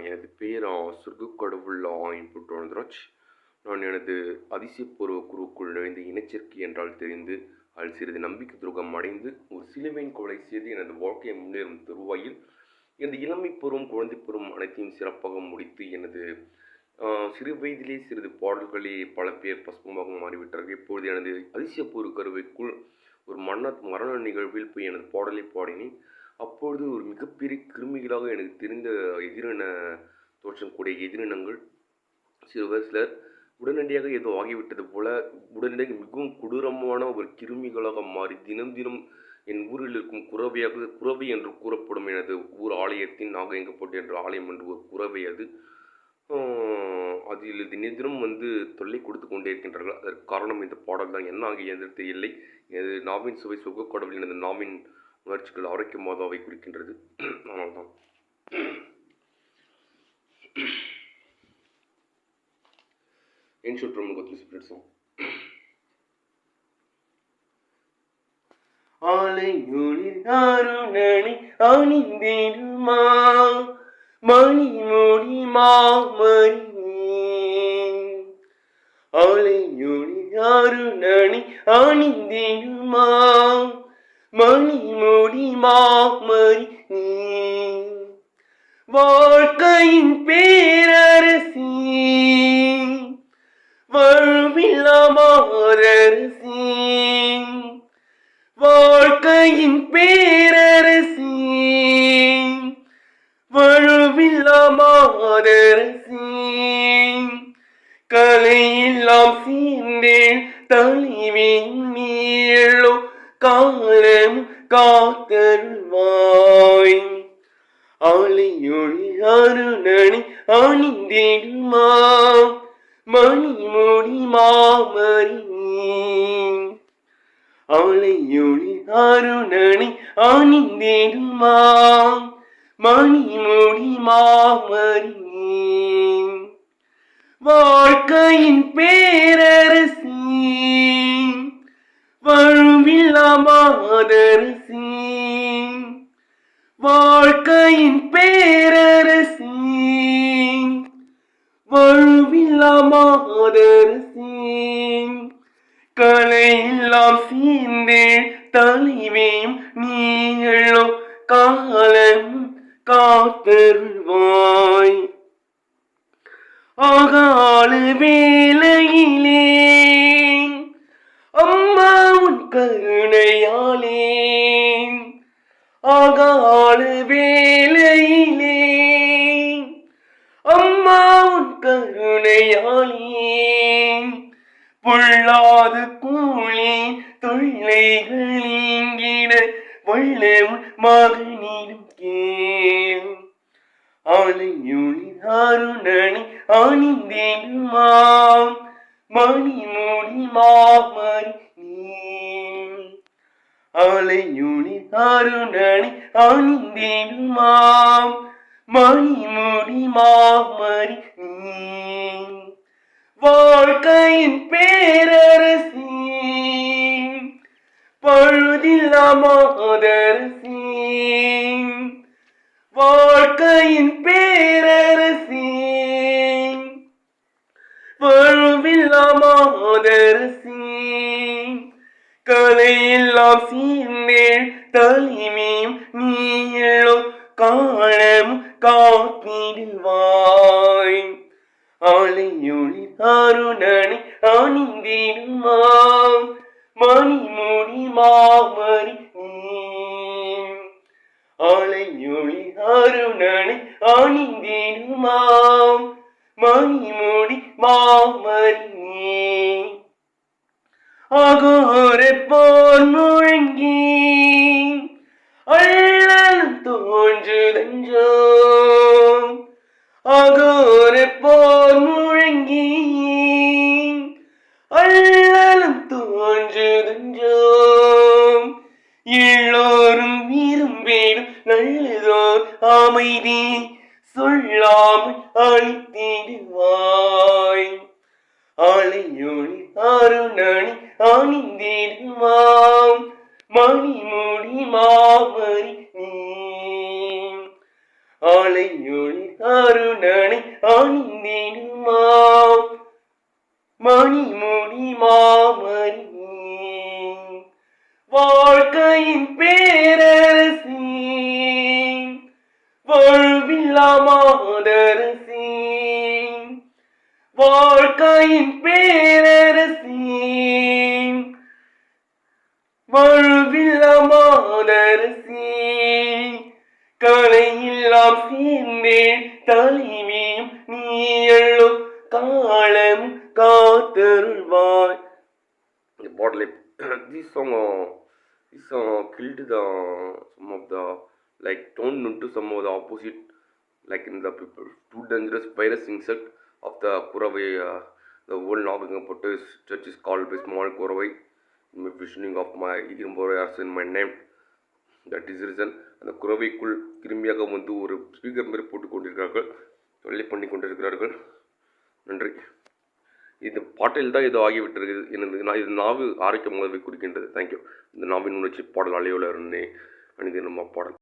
எனது பெயர் சொர்க்கக்கடவுள் இன்புட் வளர்ந்தராஜ். நான் எனது அதிசயப்பூர்வ குருவுக்குள் நுழைந்து இனச்சேர்க்கை என்றால் தெரிந்து அதில் சிறிது நம்பிக்கை துரோகம் அடைந்து ஒரு சிலுவையின் கொலை செய்து எனது வாழ்க்கையை முன்னேறும் தருவாயில் எனது இளமை பருவம் குழந்தை பருவம் அனைத்தையும் சிறப்பாக முடித்து எனது சிறு வயதிலே சிறிது பாடல்களே பல பேர் பசுமமாக மாறிவிட்டார்கள். இப்பொழுது எனது அதிசயப்பூர்வ கருவைக்குள் ஒரு மரண நிகழ்வில் போய் எனது பாடலை பாடினேன். அப்பொழுது ஒரு மிகப்பெரிய கிருமிகளாக எனக்கு தெரிந்த எதிரின தோற்றக்கூடிய எதிரினங்கள் சிலர் உடனடியாக ஏதோ ஆகிவிட்டது போல உடனடியாக மிகவும் கொடூரமான ஒரு கிருமிகளாக மாறி தினம் தினம் என் ஊரில் இருக்கும் குறவை என்று கூறப்படும் எனது ஊர் ஆலயத்தின் நாகயங்கப்பட்டு என்ற ஆலயம் என்று ஒரு குறவை அதில் தினம் தொல்லை கொடுத்து கொண்டே இருக்கின்றார்கள். அதற்கு காரணம் இந்த பாடல் தான். என்ன ஆகியது தெரியவில்லை. எனது நாவின் சுவை சொர்க்கக்கடவுள் எனது நாவின் உணர்ச்சிகள் ஆரோக்கியமாக அவை குறிக்கின்றது. அதனால்தான் Ancient Roman Catholic Spirit song. ஆலையூரில் அருணனை அணிந்திடுமா மணி மொழி மாமணி. ஆலையூரில் அருணனை அணிந்திடுமா மணி மொழி மாமணி. வாழ்க்கையின் பேரரசி வாழ்வில்லாமரசி. வாழ்க்கையின் பேரரசி வாழ்வில்லாமரசி. கலையெல்லாம் சேர்ந்தே தலைவின் நீளோ காலம் காத்தருள்வாய். ஆலையொளி அருணனை அணிந்திடுமா மணி மொழி மாமணி. ஆலையொளி அருணனை அணிந்திடுமா மணி மொழி மாமணி. வாழ்க்கையின் பேரரசி வாழ்வில்லாமரசி. வாழ்க்கையின் பேரரசி வாழ்வில்லாமரசி. கலையெல்லாம் சேர்ந்தே தலைவியும் நீளோ காலம் காத்தருள்வாய். ஆகால வேளையிலே அம்மா உன் கருணையாலே. ஆகால வேளையிலே அம்மா உன் கருணையாலே. பொல்லாத கூலி தொல்லைகளிங்கிட வள்ளம் மகனிடம் கேள். ஆலையொளி அருணனை அணிந்திடுமா மணி மொழி மாமணி. ஆலையொளி அருணனை அணிந்திடுமா மணி மொழி மாமணி. வாழ்க்கையின் பேரரசி பழுதில்லாமரசி. வாழ்க்கையின் பேரரசி வாழ்வில்லாமரசி. கலையெல்லாம் சேர்ந்தே தலைமையும் நீளோ காலம் காத்திடுவாய். ஆலையொளி அருணனை அணிந்திடுமா மணி மொழி மாமணி. ஆலையொளி அருணனை அணிந்திடுமா மணி மொழி மாமணி. அகோர போர் முழங்கி அள்ளலும் தோன்றுதஞ்சோ. அகோர போர் முழங்கி அள்ளலும் தோன்றுதஞ்சோ. எல்லோரும் விரும்பிடும் நல்லதோர் அமைதி சொல்லாமல் அழித்திடுவாய். ஆலையொளி அருணனை அணிந்திடுமா மணி மொழி மாமணி. ஆலை ஆளையொளி அருணனை அணிந்திடுமாம் மணிமுடி மாமணி வாழ்க்கையின் பேரரசி வாழ்வில்லா மாதரசி வாழ்க்கையின் பேரரசி வாழ்வில்லா மாதரசி கலையெல்லாம் சேர்ந்தேன் தலைவியும் நீயள்ளோ காலம் காத்தருள்வாய். இந்த பாடலை this song killed the some of the like turned into some of the opposite like in the people too dangerous virus insect of the Kuravai the whole Nagapattu church is called by small Kuravai my visioning of my Irumboras in my name that is reason அந்த குரவைக்குள் கிருமியாக வந்து ஒரு speaker மாதிரி போட்டுக் கொண்டிருக்கிறார்கள் தொல்லை பண்ணி கொண்டிருக்கிறார்கள். நன்றி. இது பாட்டில் தான் ஏதோ ஆகிவிட்டிருக்குது இது நாவு ஆரோக்கியமாக குறிக்கின்றது. தேங்க்யூ. இந்த நாவின் உணர்ச்சி பாடல் அலையோல அணிந்து நம்ம பாடல்